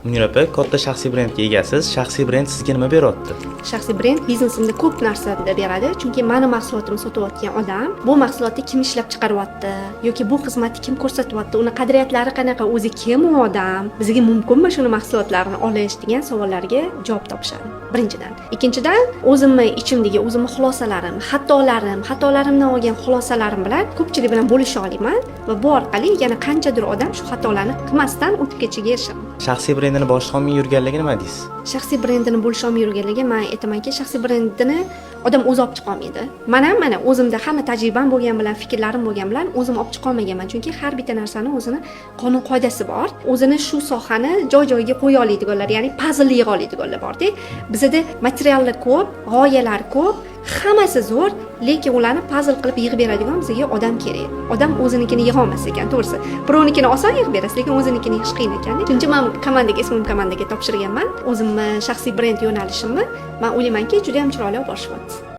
Munira opa, katta shaxsiy brendga egasiz. Shaxsiy brend sizga nima beryapti? Shaxsiy brend biznesimda ko'p narsada beradi, chunki meni mahsulotimni sotayotgan odam bu mahsulotni kim ishlab chiqaryapti yoki bu xizmatni kim ko'rsatyapti, uni qadriyatlari qanaqa, o'zi kim u odam, bizga mumkinmi shuni mahsulotlarni olish degan savollarga javob topishadi. Birinchidan. Ikkinchidan, o'zimni ichimdagi o'zimni xulosalarim, xatolarimdan olgan xulosalarim bilan ko'pchilik bilan bo'lisha olaman va bu orqali yana qanchadir odam shu xatolarni qilmasdan o'tib ketishiga erishaman. Shaxsiy brendini boshqarmay yurganligi nima deysiz? Shaxsiy brendini bo'lisholmay yurganligi, men aytamanki, shaxsiy brendini odam o'zi olib chiqa olmaydi. Mana o'zimda hamma tajribam bo'lgan bilan, fikrlarim bo'lgan bilan o'zim olib chiqa olmaganman, chunki har bitta narsani o'zini qonun qoidasi bor. O'zini shu sohani joy-joyiga qo'ya oladiganlar, ya'ni puzzle yig'a oladiganlar bor-da. Bizda materiallar ko'p, g'oyalar ko'p, hammasi zo'r, lekin ularni puzzle qilib yig'ib beradigan bizga odam kerak. Odam o'zinikini yig'a olmas ekan, to'g'risi. Birovnikini oson yig'ib berasiz, lekin o'zinikini yig'ish qiyin ekan. Chunki men komandaga topshirganman. O'zimni shaxsiy brend yo'nalishimni men o'ylaymanki, juda ham chiroyli boshlayapti.